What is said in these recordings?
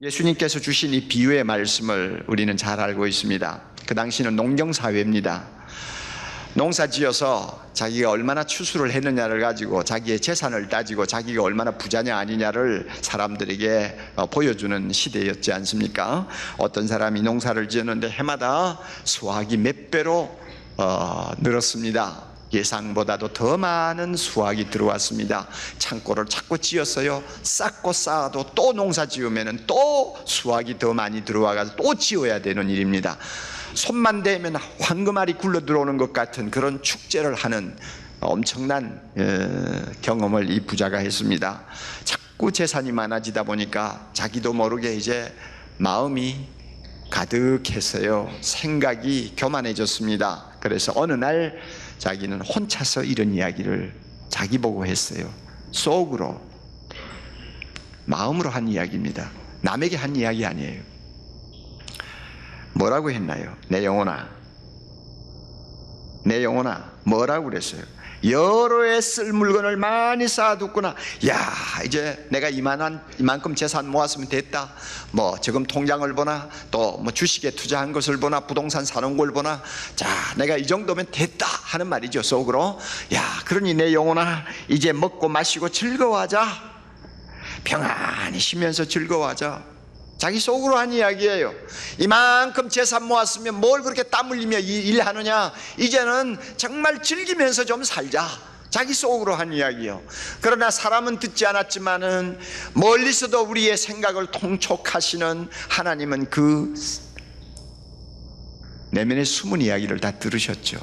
예수님께서 주신 이 비유의 말씀을 우리는 잘 알고 있습니다. 그 당시는 농경사회입니다. 농사 지어서 자기가 얼마나 추수를 했느냐를 가지고 자기의 재산을 따지고 자기가 얼마나 부자냐 아니냐를 사람들에게 보여주는 시대였지 않습니까? 어떤 사람이 농사를 지었는데 해마다 수확이 몇 배로 늘었습니다. 예상보다도 더 많은 수확이 들어왔습니다. 창고를 자꾸 지었어요. 쌓고 쌓아도 또 농사 지으면 또 수확이 더 많이 들어와서 또 지어야 되는 일입니다. 손만 대면 황금알이 굴러 들어오는 것 같은 그런 축제를 하는 엄청난 경험을 이 부자가 했습니다. 자꾸 재산이 많아지다 보니까 자기도 모르게 이제 마음이 가득했어요. 생각이 교만해졌습니다. 그래서 어느 날 자기는 혼자서 이런 이야기를 자기 보고 했어요. 속으로, 마음으로 한 이야기입니다. 남에게 한 이야기 아니에요. 뭐라고 했나요? 내 영혼아, 내 영혼아, 뭐라고 그랬어요? 여러 해 쓸 물건을 많이 쌓아뒀구나. 야, 이제 내가 이만큼 재산 모았으면 됐다. 뭐 지금 통장을 보나, 또 뭐 주식에 투자한 것을 보나, 부동산 사는 걸 보나, 자, 내가 이 정도면 됐다 하는 말이죠, 속으로. 야, 그러니 내 영혼아, 이제 먹고 마시고 즐거워하자. 평안히 쉬면서 즐거워하자. 자기 속으로 한 이야기예요. 이만큼 재산 모았으면 뭘 그렇게 땀 흘리며 일하느냐. 이제는 정말 즐기면서 좀 살자. 자기 속으로 한 이야기요. 그러나 사람은 듣지 않았지만은 멀리서도 우리의 생각을 통촉하시는 하나님은 그 내면의 숨은 이야기를 다 들으셨죠.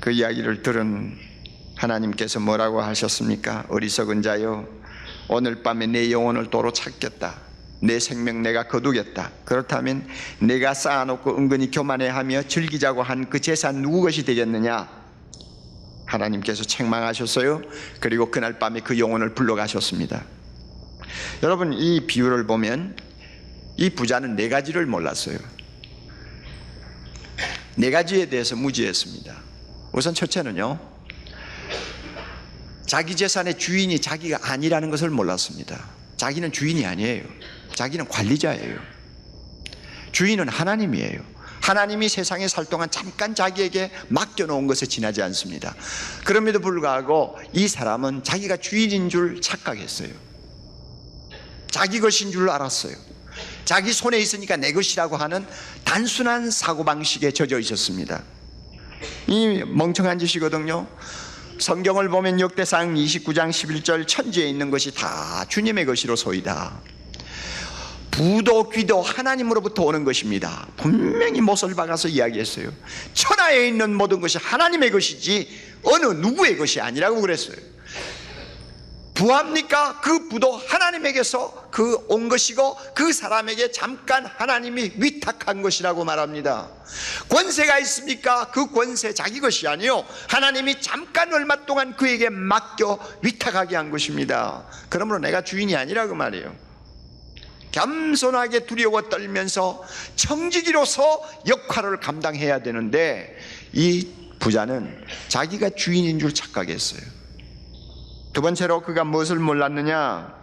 그 이야기를 들은 하나님께서 뭐라고 하셨습니까? 어리석은 자여, 오늘 밤에 내 영혼을 도로 찾겠다. 내 생명 내가 거두겠다. 그렇다면 내가 쌓아놓고 은근히 교만해하며 즐기자고 한 그 재산 누구 것이 되겠느냐? 하나님께서 책망하셨어요. 그리고 그날 밤에 그 영혼을 불러가셨습니다. 여러분, 이 비유를 보면 이 부자는 네 가지를 몰랐어요. 네 가지에 대해서 무지했습니다. 우선 첫째는요, 자기 재산의 주인이 자기가 아니라는 것을 몰랐습니다. 자기는 주인이 아니에요. 자기는 관리자예요. 주인은 하나님이에요. 하나님이 세상에 살 동안 잠깐 자기에게 맡겨놓은 것에 지나지 않습니다. 그럼에도 불구하고 이 사람은 자기가 주인인 줄 착각했어요. 자기 것인 줄 알았어요. 자기 손에 있으니까 내 것이라고 하는 단순한 사고방식에 젖어 있었습니다. 이 멍청한 짓이거든요. 성경을 보면 역대상 29장 11절 천지에 있는 것이 다 주님의 것이로소이다. 부도 귀도 하나님으로부터 오는 것입니다. 분명히 못을 박아서 이야기했어요. 천하에 있는 모든 것이 하나님의 것이지 어느 누구의 것이 아니라고 그랬어요. 부합니까? 그 부도 하나님에게서 그 온 것이고 그 사람에게 잠깐 하나님이 위탁한 것이라고 말합니다. 권세가 있습니까? 그 권세 자기 것이 아니요, 하나님이 잠깐 얼마 동안 그에게 맡겨 위탁하게 한 것입니다. 그러므로 내가 주인이 아니라고 말이에요. 겸손하게 두려워 떨면서 청지기로서 역할을 감당해야 되는데 이 부자는 자기가 주인인 줄 착각했어요. 두 번째로 그가 무엇을 몰랐느냐?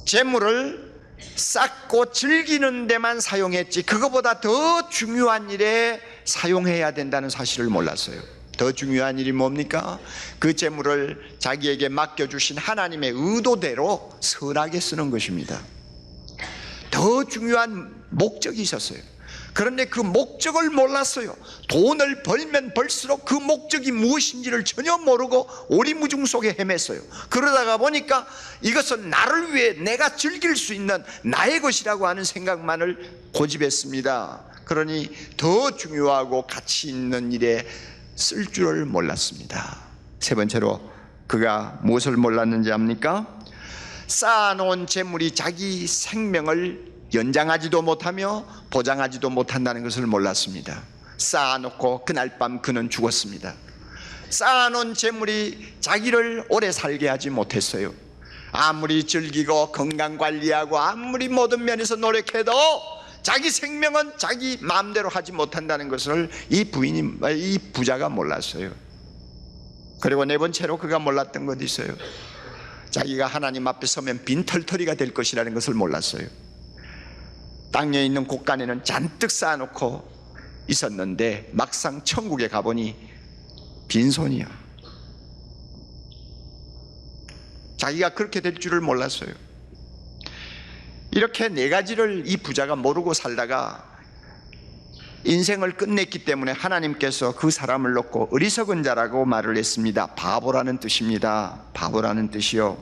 재물을 쌓고 즐기는 데만 사용했지 그거보다 더 중요한 일에 사용해야 된다는 사실을 몰랐어요. 더 중요한 일이 뭡니까? 그 재물을 자기에게 맡겨주신 하나님의 의도대로 선하게 쓰는 것입니다. 더 중요한 목적이 있었어요. 그런데 그 목적을 몰랐어요. 돈을 벌면 벌수록 그 목적이 무엇인지를 전혀 모르고 오리무중 속에 헤맸어요. 그러다가 보니까 이것은 나를 위해 내가 즐길 수 있는 나의 것이라고 하는 생각만을 고집했습니다. 그러니 더 중요하고 가치 있는 일에 쓸 줄을 몰랐습니다. 세 번째로 그가 무엇을 몰랐는지 압니까? 쌓아놓은 재물이 자기 생명을 연장하지도 못하며 보장하지도 못한다는 것을 몰랐습니다. 쌓아놓고 그날 밤 그는 죽었습니다. 쌓아놓은 재물이 자기를 오래 살게 하지 못했어요. 아무리 즐기고 건강관리하고 아무리 모든 면에서 노력해도 자기 생명은 자기 마음대로 하지 못한다는 것을 이 부자가 몰랐어요. 그리고 네 번째로 그가 몰랐던 것이 있어요. 자기가 하나님 앞에 서면 빈털터리가 될 것이라는 것을 몰랐어요. 땅에 있는 곳간에는 잔뜩 쌓아놓고 있었는데 막상 천국에 가보니 빈손이야. 자기가 그렇게 될 줄을 몰랐어요. 이렇게 네 가지를 이 부자가 모르고 살다가 인생을 끝냈기 때문에 하나님께서 그 사람을 놓고 어리석은 자라고 말을 했습니다. 바보라는 뜻입니다. 바보라는 뜻이요.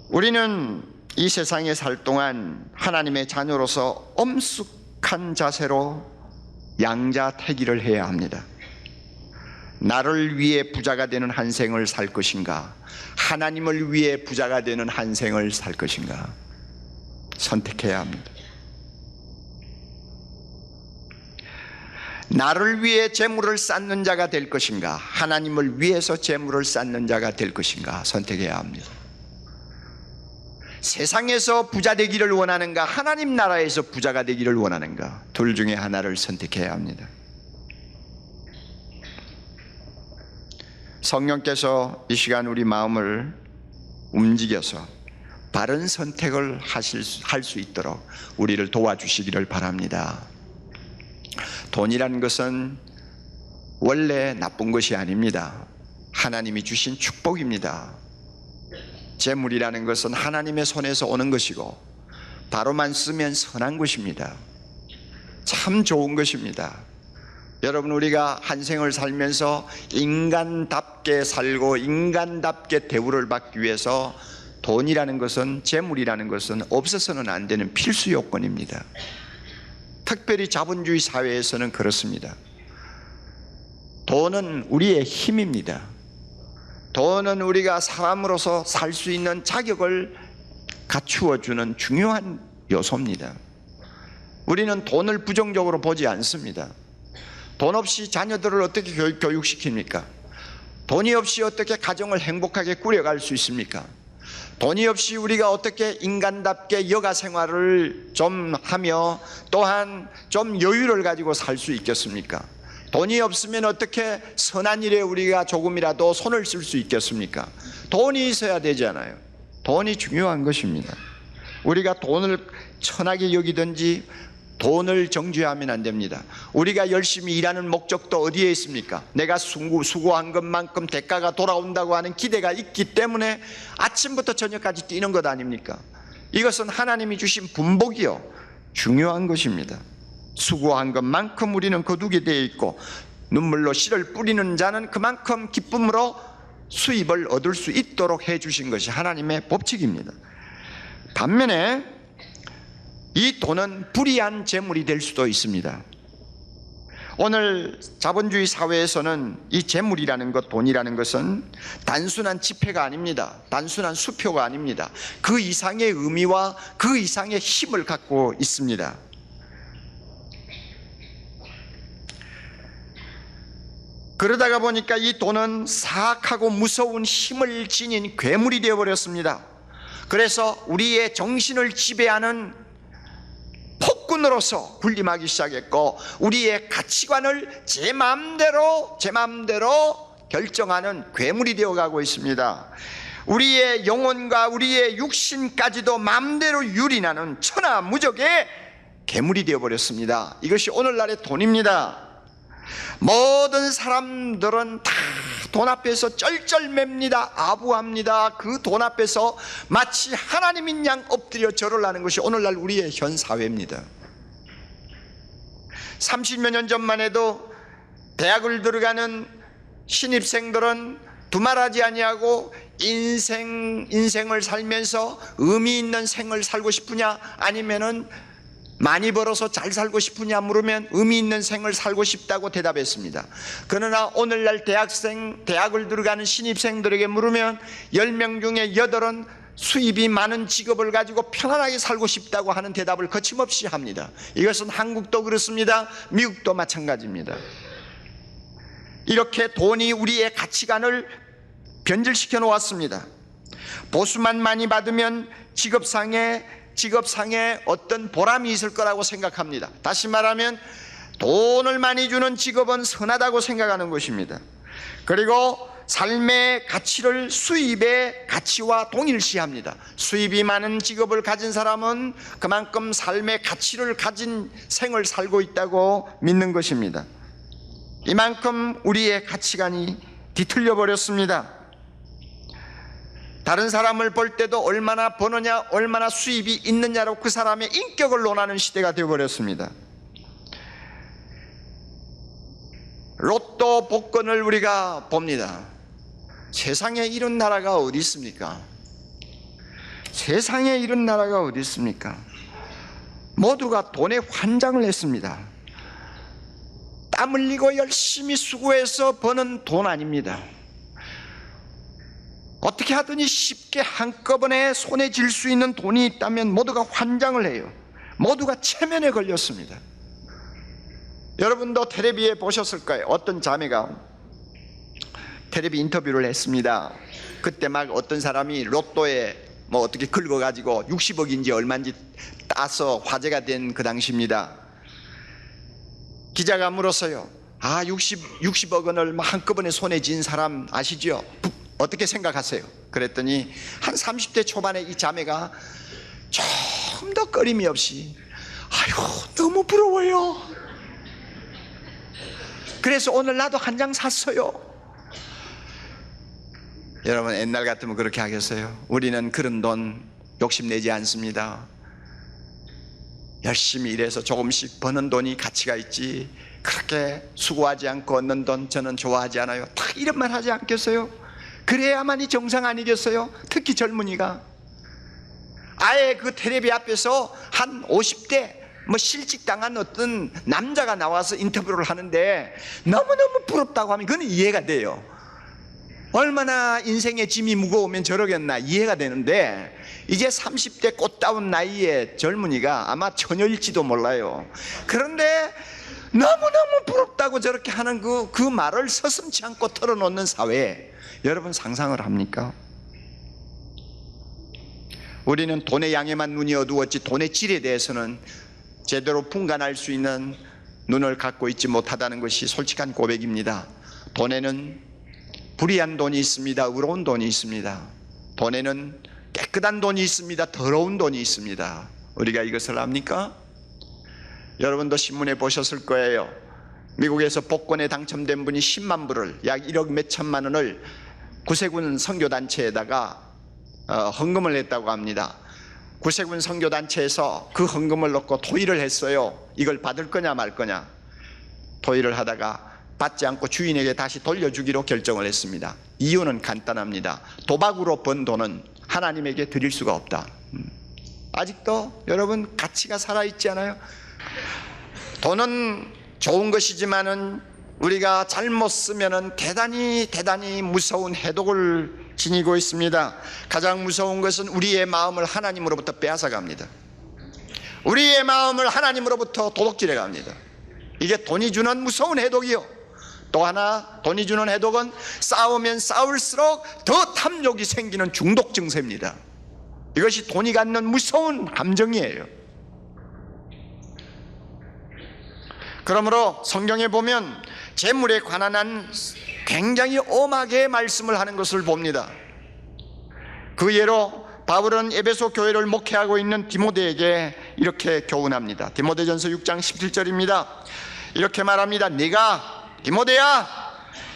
우리는 이 세상에 살 동안 하나님의 자녀로서 엄숙한 자세로 양자택일을 해야 합니다. 나를 위해 부자가 되는 한 생을 살 것인가, 하나님을 위해 부자가 되는 한 생을 살 것인가 선택해야 합니다. 나를 위해 재물을 쌓는 자가 될 것인가, 하나님을 위해서 재물을 쌓는 자가 될 것인가 선택해야 합니다. 세상에서 부자 되기를 원하는가, 하나님 나라에서 부자가 되기를 원하는가, 둘 중에 하나를 선택해야 합니다. 성령께서 이 시간 우리 마음을 움직여서 바른 선택을 할 수 있도록 우리를 도와주시기를 바랍니다. 돈이라는 것은 원래 나쁜 것이 아닙니다. 하나님이 주신 축복입니다. 재물이라는 것은 하나님의 손에서 오는 것이고 바로만 쓰면 선한 것입니다. 참 좋은 것입니다. 여러분, 우리가 한 생을 살면서 인간답게 살고 인간답게 대우를 받기 위해서 돈이라는 것은, 재물이라는 것은 없어서는 안 되는 필수 요건입니다. 특별히 자본주의 사회에서는 그렇습니다. 돈은 우리의 힘입니다. 돈은 우리가 사람으로서 살 수 있는 자격을 갖추어 주는 중요한 요소입니다. 우리는 돈을 부정적으로 보지 않습니다. 돈 없이 자녀들을 어떻게 교육시킵니까? 돈이 없이 어떻게 가정을 행복하게 꾸려갈 수 있습니까? 돈이 없이 우리가 어떻게 인간답게 여가 생활을 좀 하며 또한 좀 여유를 가지고 살 수 있겠습니까? 돈이 없으면 어떻게 선한 일에 우리가 조금이라도 손을 쓸 수 있겠습니까? 돈이 있어야 되잖아요. 돈이 중요한 것입니다. 우리가 돈을 천하게 여기든지 돈을 정죄하면 안 됩니다. 우리가 열심히 일하는 목적도 어디에 있습니까? 내가 수고한 것만큼 대가가 돌아온다고 하는 기대가 있기 때문에 아침부터 저녁까지 뛰는 것 아닙니까? 이것은 하나님이 주신 분복이요, 중요한 것입니다. 수고한 것만큼 우리는 거두게 되어 있고 눈물로 씨를 뿌리는 자는 그만큼 기쁨으로 수입을 얻을 수 있도록 해주신 것이 하나님의 법칙입니다. 반면에 이 돈은 불의한 재물이 될 수도 있습니다. 오늘 자본주의 사회에서는 이 재물이라는 것, 돈이라는 것은 단순한 지폐가 아닙니다. 단순한 수표가 아닙니다. 그 이상의 의미와 그 이상의 힘을 갖고 있습니다. 그러다가 보니까 이 돈은 사악하고 무서운 힘을 지닌 괴물이 되어버렸습니다. 그래서 우리의 정신을 지배하는 폭군으로서 군림하기 시작했고 우리의 가치관을 제 마음대로 결정하는 괴물이 되어가고 있습니다. 우리의 영혼과 우리의 육신까지도 마음대로 유린하는 천하무적의 괴물이 되어버렸습니다. 이것이 오늘날의 돈입니다. 모든 사람들은 다 돈 앞에서 쩔쩔맵니다. 아부합니다. 그 돈 앞에서 마치 하나님인 양 엎드려 절을 하는 것이 오늘날 우리의 현 사회입니다. 30여 년 전만 해도 대학을 들어가는 신입생들은 두말하지 아니하고 인생을 살면서 의미 있는 생을 살고 싶으냐, 아니면은 많이 벌어서 잘 살고 싶으냐 물으면 의미 있는 생을 살고 싶다고 대답했습니다. 그러나 오늘날 대학을 들어가는 신입생들에게 물으면 10명 중에 8은 수입이 많은 직업을 가지고 편안하게 살고 싶다고 하는 대답을 거침없이 합니다. 이것은 한국도 그렇습니다. 미국도 마찬가지입니다. 이렇게 돈이 우리의 가치관을 변질시켜 놓았습니다. 보수만 많이 받으면 직업상에 어떤 보람이 있을 거라고 생각합니다. 다시 말하면 돈을 많이 주는 직업은 선하다고 생각하는 것입니다. 그리고 삶의 가치를 수입의 가치와 동일시합니다. 수입이 많은 직업을 가진 사람은 그만큼 삶의 가치를 가진 생을 살고 있다고 믿는 것입니다. 이만큼 우리의 가치관이 뒤틀려 버렸습니다. 다른 사람을 볼 때도 얼마나 버느냐, 얼마나 수입이 있느냐로 그 사람의 인격을 논하는 시대가 되어버렸습니다. 로또 복권을 우리가 봅니다. 세상에 이런 나라가 어디 있습니까? 세상에 이런 나라가 어디 있습니까? 모두가 돈에 환장을 했습니다. 땀 흘리고 열심히 수고해서 버는 돈 아닙니다. 어떻게 하더니 쉽게 한꺼번에 손에 쥘 수 있는 돈이 있다면 모두가 환장을 해요. 모두가 체면에 걸렸습니다. 여러분도 텔레비에 보셨을 거예요. 어떤 자매가 텔레비 인터뷰를 했습니다. 그때 막 어떤 사람이 로또에 뭐 어떻게 긁어가지고 60억인지 얼마인지 따서 화제가 된 그 당시입니다. 기자가 물었어요. 60억 원을 한꺼번에 손에 쥔 사람 아시죠? 어떻게 생각하세요? 그랬더니 한 30대 초반의 이 자매가 조금 더 꺼림이 없이 너무 부러워요. 그래서 오늘 나도 한 장 샀어요. 여러분, 옛날 같으면 그렇게 하겠어요? 우리는 그런 돈 욕심내지 않습니다. 열심히 일해서 조금씩 버는 돈이 가치가 있지, 그렇게 수고하지 않고 얻는 돈 저는 좋아하지 않아요. 다 이런 말 하지 않겠어요? 그래야만이 정상 아니겠어요? 특히 젊은이가 아예 그 텔레비 앞에서 한 50대 실직당한 어떤 남자가 나와서 인터뷰를 하는데 너무너무 부럽다고 하면 그건 이해가 돼요. 얼마나 인생의 짐이 무거우면 저러겠나 이해가 되는데, 이제 30대 꽃다운 나이의 젊은이가 아마 처녀일지도 몰라요. 그런데 너무너무 부럽다고 저렇게 하는 그 말을 서슴지 않고 털어놓는 사회, 여러분 상상을 합니까? 우리는 돈의 양에만 눈이 어두웠지 돈의 질에 대해서는 제대로 분간할 수 있는 눈을 갖고 있지 못하다는 것이 솔직한 고백입니다. 돈에는 불의한 돈이 있습니다. 의로운 돈이 있습니다. 돈에는 깨끗한 돈이 있습니다. 더러운 돈이 있습니다. 우리가 이것을 압니까? 여러분도 신문에 보셨을 거예요. 미국에서 복권에 당첨된 분이 10만 불을, 약 1억 몇천만 원을 구세군 선교단체에다가 헌금을 했다고 합니다. 구세군 선교단체에서 그 헌금을 넣고 토의를 했어요. 이걸 받을 거냐 말 거냐. 토의를 하다가 받지 않고 주인에게 다시 돌려주기로 결정을 했습니다. 이유는 간단합니다. 도박으로 번 돈은 하나님에게 드릴 수가 없다. 아직도 여러분 가치가 살아있지 않아요? 돈은 좋은 것이지만은 우리가 잘못 쓰면은 대단히 무서운 해독을 지니고 있습니다. 가장 무서운 것은 우리의 마음을 하나님으로부터 빼앗아 갑니다. 우리의 마음을 하나님으로부터 도둑질해 갑니다. 이게 돈이 주는 무서운 해독이요. 또 하나, 돈이 주는 해독은 싸우면 싸울수록 더 탐욕이 생기는 중독 증세입니다. 이것이 돈이 갖는 무서운 함정이에요. 그러므로 성경에 보면 재물에 관한 한 굉장히 엄하게 말씀을 하는 것을 봅니다. 그 예로 바울은 에베소 교회를 목회하고 있는 디모데에게 이렇게 교훈합니다. 디모데전서 6장 17절입니다. 이렇게 말합니다. 네가 디모데야,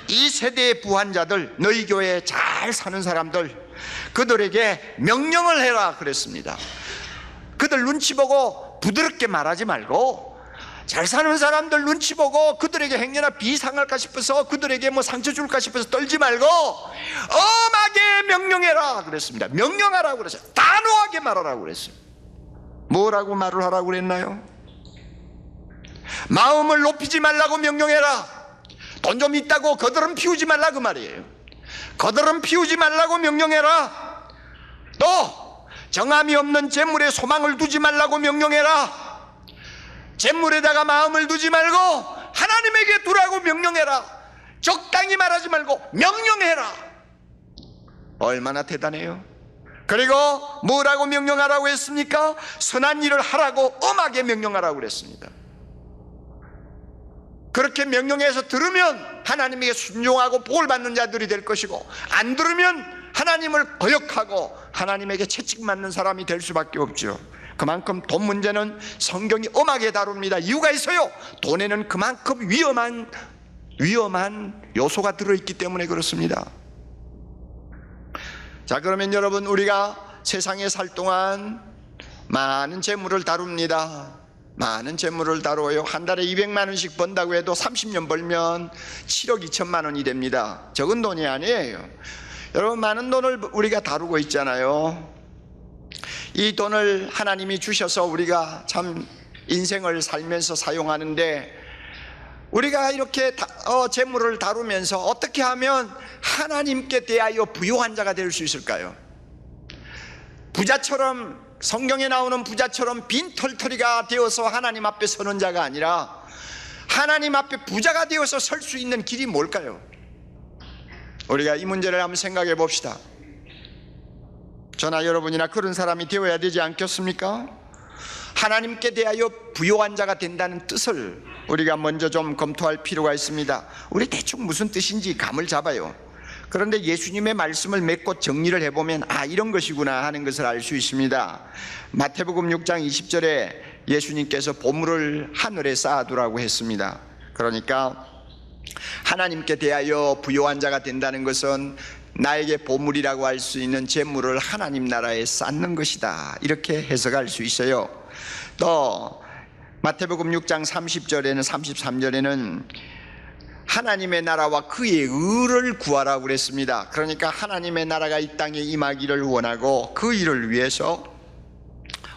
이 세대의 부한자들, 너희 교회에 잘 사는 사람들, 그들에게 명령을 해라 그랬습니다. 그들 눈치 보고 부드럽게 말하지 말고, 잘 사는 사람들 눈치 보고 그들에게 행여나 비상할까 싶어서 그들에게 상처 줄까 싶어서 떨지 말고 엄하게 명령해라 그랬습니다. 명령하라고 그랬어요. 단호하게 말하라고 그랬어요. 뭐라고 말을 하라고 그랬나요? 마음을 높이지 말라고 명령해라. 돈 좀 있다고 거드름 피우지 말라 그 말이에요. 거드름 피우지 말라고 명령해라. 또 정함이 없는 재물에 소망을 두지 말라고 명령해라. 재물에다가 마음을 두지 말고 하나님에게 두라고 명령해라. 적당히 말하지 말고 명령해라. 얼마나 대단해요. 그리고 뭐라고 명령하라고 했습니까? 선한 일을 하라고 엄하게 명령하라고 그랬습니다. 그렇게 명령해서 들으면 하나님에게 순종하고 복을 받는 자들이 될 것이고, 안 들으면 하나님을 거역하고 하나님에게 채찍맞는 사람이 될 수밖에 없죠. 그만큼 돈 문제는 성경이 엄하게 다룹니다. 이유가 있어요. 돈에는 그만큼 위험한 요소가 들어있기 때문에 그렇습니다. 자, 그러면 여러분, 우리가 세상에 살 동안 많은 재물을 다룹니다. 많은 재물을 다뤄요. 한 달에 200만 원씩 번다고 해도 30년 벌면 7억 2천만 원이 됩니다. 적은 돈이 아니에요. 여러분, 많은 돈을 우리가 다루고 있잖아요. 이 돈을 하나님이 주셔서 우리가 참 인생을 살면서 사용하는데, 우리가 이렇게 재물을 다루면서 어떻게 하면 하나님께 대하여 부요한 자가 될 수 있을까요? 부자처럼, 성경에 나오는 부자처럼 빈털터리가 되어서 하나님 앞에 서는 자가 아니라 하나님 앞에 부자가 되어서 설 수 있는 길이 뭘까요? 우리가 이 문제를 한번 생각해 봅시다. 저나 여러분이나 그런 사람이 되어야 되지 않겠습니까? 하나님께 대하여 부요한 자가 된다는 뜻을 우리가 먼저 좀 검토할 필요가 있습니다. 우리 대충 무슨 뜻인지 감을 잡아요. 그런데 예수님의 말씀을 맺고 정리를 해보면 이런 것이구나 하는 것을 알 수 있습니다. 마태복음 6장 20절에 예수님께서 보물을 하늘에 쌓아두라고 했습니다. 그러니까 하나님께 대하여 부요한 자가 된다는 것은 나에게 보물이라고 할 수 있는 재물을 하나님 나라에 쌓는 것이다, 이렇게 해석할 수 있어요. 또 마태복음 6장 30절에는 33절에는 하나님의 나라와 그의 의를 구하라고 그랬습니다. 그러니까 하나님의 나라가 이 땅에 임하기를 원하고 그 일을 위해서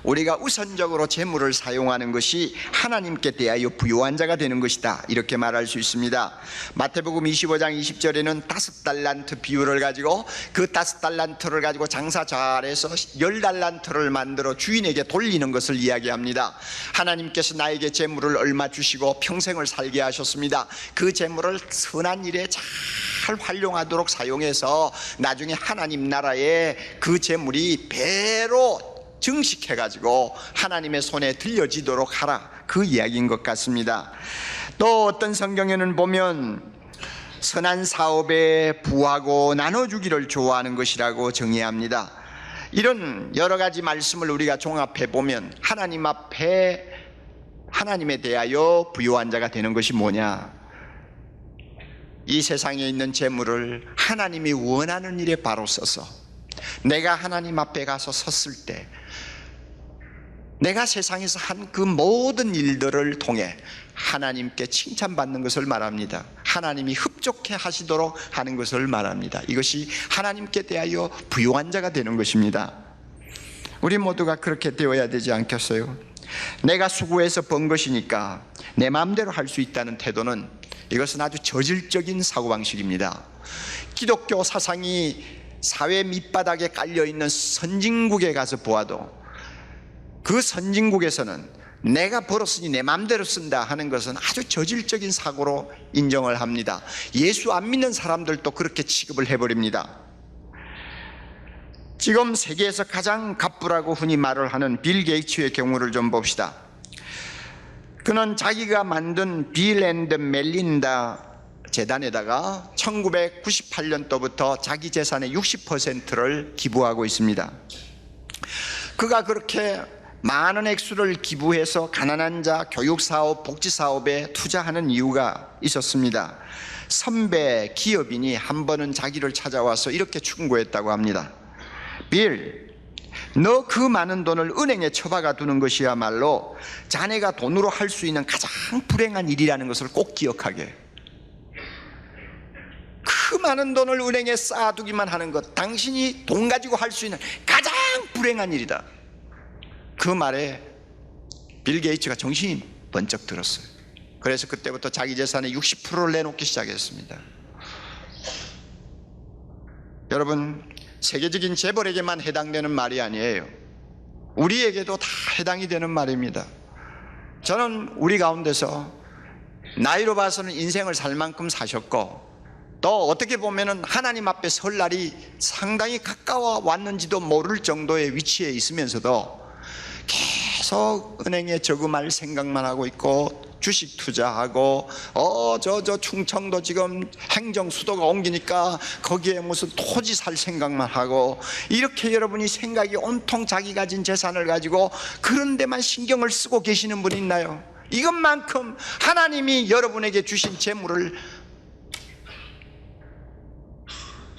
우리가 우선적으로 재물을 사용하는 것이 하나님께 대하여 부요한 자가 되는 것이다, 이렇게 말할 수 있습니다. 마태복음 25장 20절에는 5달란트 비율을 가지고 그 5달란트를 가지고 장사 잘해서 10달란트를 만들어 주인에게 돌리는 것을 이야기합니다. 하나님께서 나에게 재물을 얼마 주시고 평생을 살게 하셨습니다. 그 재물을 선한 일에 잘 활용하도록 사용해서 나중에 하나님 나라에 그 재물이 배로 증식해가지고 하나님의 손에 들려지도록 하라, 그 이야기인 것 같습니다. 또 어떤 성경에는 보면 선한 사업에 부하고 나눠주기를 좋아하는 것이라고 정의합니다. 이런 여러 가지 말씀을 우리가 종합해 보면 하나님 앞에 하나님에 대하여 부요한 자가 되는 것이 뭐냐? 이 세상에 있는 재물을 하나님이 원하는 일에 바로 써서 내가 하나님 앞에 가서 섰을 때 내가 세상에서 한 그 모든 일들을 통해 하나님께 칭찬받는 것을 말합니다. 하나님이 흡족해 하시도록 하는 것을 말합니다. 이것이 하나님께 대하여 부요한 자가 되는 것입니다. 우리 모두가 그렇게 되어야 되지 않겠어요? 내가 수고해서 번 것이니까 내 마음대로 할 수 있다는 태도는, 이것은 아주 저질적인 사고방식입니다. 기독교 사상이 사회 밑바닥에 깔려있는 선진국에 가서 보아도 그 선진국에서는 내가 벌었으니 내 마음대로 쓴다 하는 것은 아주 저질적인 사고로 인정을 합니다. 예수 안 믿는 사람들도 그렇게 취급을 해버립니다. 지금 세계에서 가장 갑부라고 흔히 말을 하는 빌 게이츠의 경우를 좀 봅시다. 그는 자기가 만든 빌 앤드 멜린다 재단에다가 1998년도부터 자기 재산의 60%를 기부하고 있습니다. 그가 그렇게 많은 액수를 기부해서 가난한 자 교육사업, 복지사업에 투자하는 이유가 있었습니다. 선배 기업인이 한 번은 자기를 찾아와서 이렇게 충고했다고 합니다. 빌, 너 그 많은 돈을 은행에 처박아 두는 것이야말로 자네가 돈으로 할 수 있는 가장 불행한 일이라는 것을 꼭 기억하게. 그 많은 돈을 은행에 쌓아두기만 하는 것, 당신이 돈 가지고 할 수 있는 가장 불행한 일이다. 그 말에 빌 게이츠가 정신이 번쩍 들었어요. 그래서 그때부터 자기 재산의 60%를 내놓기 시작했습니다. 여러분, 세계적인 재벌에게만 해당되는 말이 아니에요. 우리에게도 다 해당이 되는 말입니다. 저는 우리 가운데서 나이로 봐서는 인생을 살 만큼 사셨고, 또 어떻게 보면은 하나님 앞에 설 날이 상당히 가까워 왔는지도 모를 정도의 위치에 있으면서도 계속 은행에 저금할 생각만 하고 있고 주식 투자하고 저 충청도 지금 행정 수도가 옮기니까 거기에 무슨 토지 살 생각만 하고, 이렇게 여러분이 생각이 온통 자기 가진 재산을 가지고 그런 데만 신경을 쓰고 계시는 분 있나요? 이것만큼 하나님이 여러분에게 주신 재물을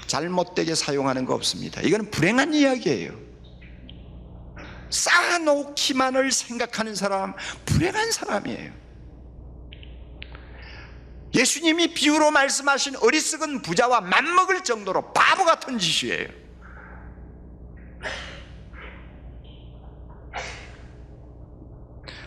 잘못되게 사용하는 거 없습니다. 이건 불행한 이야기예요. 쌓아놓기만을 생각하는 사람, 불행한 사람이에요. 예수님이 비유로 말씀하신 어리석은 부자와 맞먹을 정도로 바보 같은 짓이에요.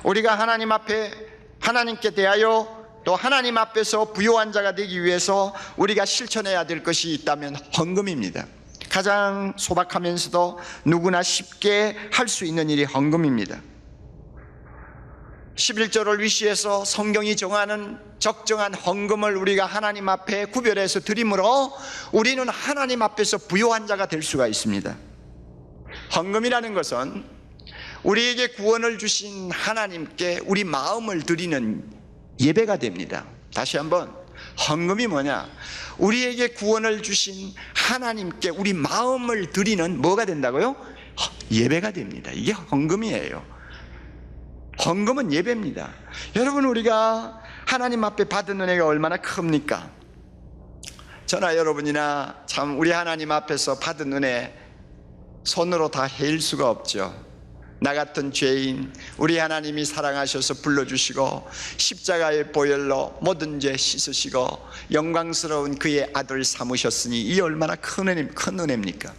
우리가 하나님 앞에, 하나님께 대하여 또 하나님 앞에서 부요한 자가 되기 위해서 우리가 실천해야 될 것이 있다면 헌금입니다. 가장 소박하면서도 누구나 쉽게 할 수 있는 일이 헌금입니다. 11조를 위시해서 성경이 정하는 적정한 헌금을 우리가 하나님 앞에 구별해서 드림으로 우리는 하나님 앞에서 부요한 자가 될 수가 있습니다. 헌금이라는 것은 우리에게 구원을 주신 하나님께 우리 마음을 드리는 예배가 됩니다. 다시 한번, 헌금이 뭐냐? 우리에게 구원을 주신 하나님께 우리 마음을 드리는 뭐가 된다고요? 예배가 됩니다. 이게 헌금이에요. 헌금은 예배입니다. 여러분, 우리가 하나님 앞에 받은 은혜가 얼마나 큽니까? 저나 여러분이나 참 우리 하나님 앞에서 받은 은혜 손으로 다 헤일 수가 없죠. 나 같은 죄인 우리 하나님이 사랑하셔서 불러주시고 십자가의 보혈로 모든 죄 씻으시고 영광스러운 그의 아들 삼으셨으니 이 얼마나 큰 은혜입니까?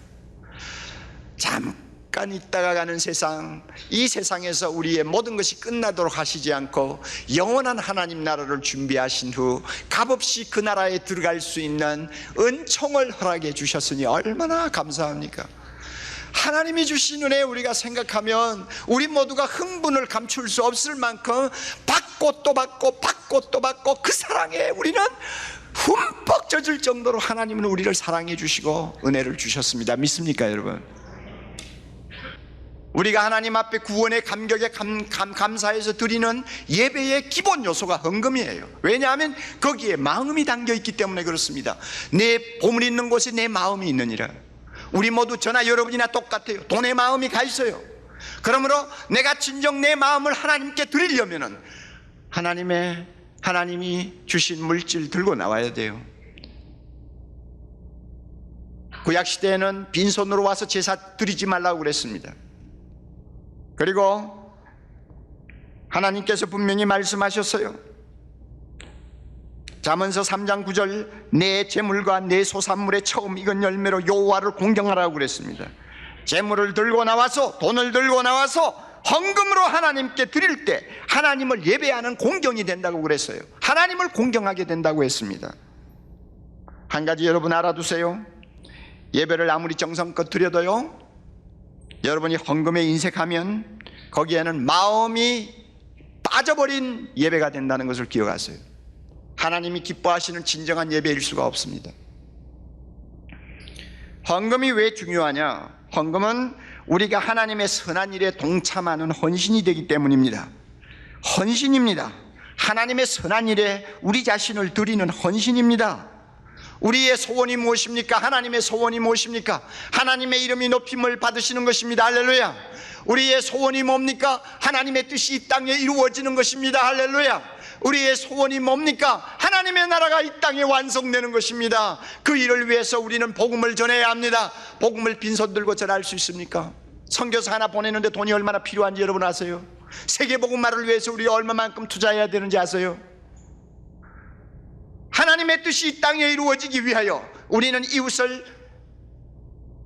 잠깐 있다가 가는 세상, 이 세상에서 우리의 모든 것이 끝나도록 하시지 않고 영원한 하나님 나라를 준비하신 후 값없이 그 나라에 들어갈 수 있는 은총을 허락해 주셨으니 얼마나 감사합니까? 하나님이 주신 은혜 우리가 생각하면 우리 모두가 흥분을 감출 수 없을 만큼 받고 또 받고 받고 또 받고 그 사랑에 우리는 흠뻑 젖을 정도로 하나님은 우리를 사랑해 주시고 은혜를 주셨습니다. 믿습니까 여러분? 우리가 하나님 앞에 구원의 감격에 감사해서 드리는 예배의 기본 요소가 헌금이에요. 왜냐하면 거기에 마음이 담겨있기 때문에 그렇습니다. 내 보물 있는 곳에 내 마음이 있느니라. 우리 모두 저나 여러분이나 똑같아요. 돈에 마음이 가 있어요. 그러므로 내가 진정 내 마음을 하나님께 드리려면은 하나님이 주신 물질 들고 나와야 돼요. 구약시대에는 빈손으로 와서 제사 드리지 말라고 그랬습니다. 그리고 하나님께서 분명히 말씀하셨어요. 잠언서 3장 9절, 내 재물과 내 소산물의 처음 익은 열매로 여호와를 공경하라고 그랬습니다. 재물을 들고 나와서, 돈을 들고 나와서 헌금으로 하나님께 드릴 때 하나님을 예배하는 공경이 된다고 그랬어요. 하나님을 공경하게 된다고 했습니다. 한 가지 여러분 알아두세요. 예배를 아무리 정성껏 드려도요, 여러분이 헌금에 인색하면 거기에는 마음이 빠져버린 예배가 된다는 것을 기억하세요. 하나님이 기뻐하시는 진정한 예배일 수가 없습니다. 헌금이 왜 중요하냐? 헌금은 우리가 하나님의 선한 일에 동참하는 헌신이 되기 때문입니다. 헌신입니다. 하나님의 선한 일에 우리 자신을 드리는 헌신입니다. 우리의 소원이 무엇입니까? 하나님의 소원이 무엇입니까? 하나님의 이름이 높임을 받으시는 것입니다. 할렐루야. 우리의 소원이 뭡니까? 하나님의 뜻이 이 땅에 이루어지는 것입니다. 할렐루야. 우리의 소원이 뭡니까? 하나님의 나라가 이 땅에 완성되는 것입니다. 그 일을 위해서 우리는 복음을 전해야 합니다. 복음을 빈손 들고 전할 수 있습니까? 선교사 하나 보내는데 돈이 얼마나 필요한지 여러분 아세요? 세계 복음화를 위해서 우리가 얼마만큼 투자해야 되는지 아세요? 하나님의 뜻이 이 땅에 이루어지기 위하여 우리는 이웃을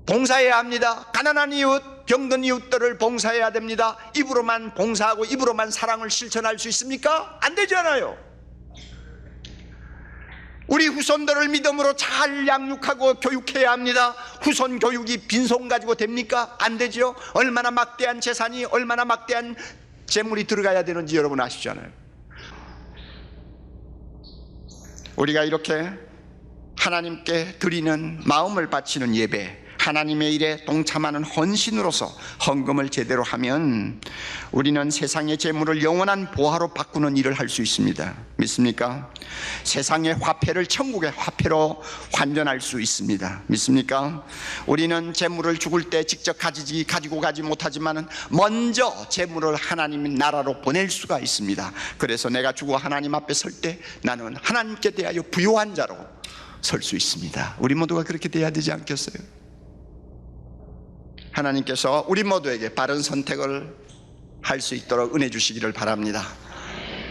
봉사해야 합니다. 가난한 이웃, 병든 이웃들을 봉사해야 됩니다. 입으로만 봉사하고 입으로만 사랑을 실천할 수 있습니까? 안 되잖아요. 우리 후손들을 믿음으로 잘 양육하고 교육해야 합니다. 후손 교육이 빈손 가지고 됩니까? 안 되죠. 얼마나 막대한 재산이, 얼마나 막대한 재물이 들어가야 되는지 여러분 아시잖아요. 우리가 이렇게 하나님께 드리는 마음을 바치는 예배, 하나님의 일에 동참하는 헌신으로서 헌금을 제대로 하면 우리는 세상의 재물을 영원한 보화로 바꾸는 일을 할 수 있습니다. 믿습니까? 세상의 화폐를 천국의 화폐로 환전할 수 있습니다. 믿습니까? 우리는 재물을 죽을 때 직접 가지고 가지 못하지만 먼저 재물을 하나님의 나라로 보낼 수가 있습니다. 그래서 내가 죽어 하나님 앞에 설 때 나는 하나님께 대하여 부요한 자로 설 수 있습니다. 우리 모두가 그렇게 돼야 되지 않겠어요? 하나님께서 우리 모두에게 바른 선택을 할 수 있도록 은혜 주시기를 바랍니다.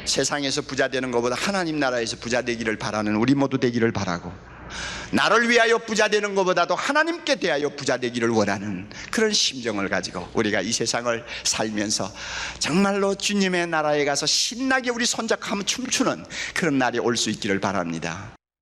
세상에서 부자 되는 것보다 하나님 나라에서 부자 되기를 바라는 우리 모두 되기를 바라고, 나를 위하여 부자 되는 것보다도 하나님께 대하여 부자 되기를 원하는 그런 심정을 가지고 우리가 이 세상을 살면서 정말로 주님의 나라에 가서 신나게 우리 손잡고 춤추는 그런 날이 올 수 있기를 바랍니다.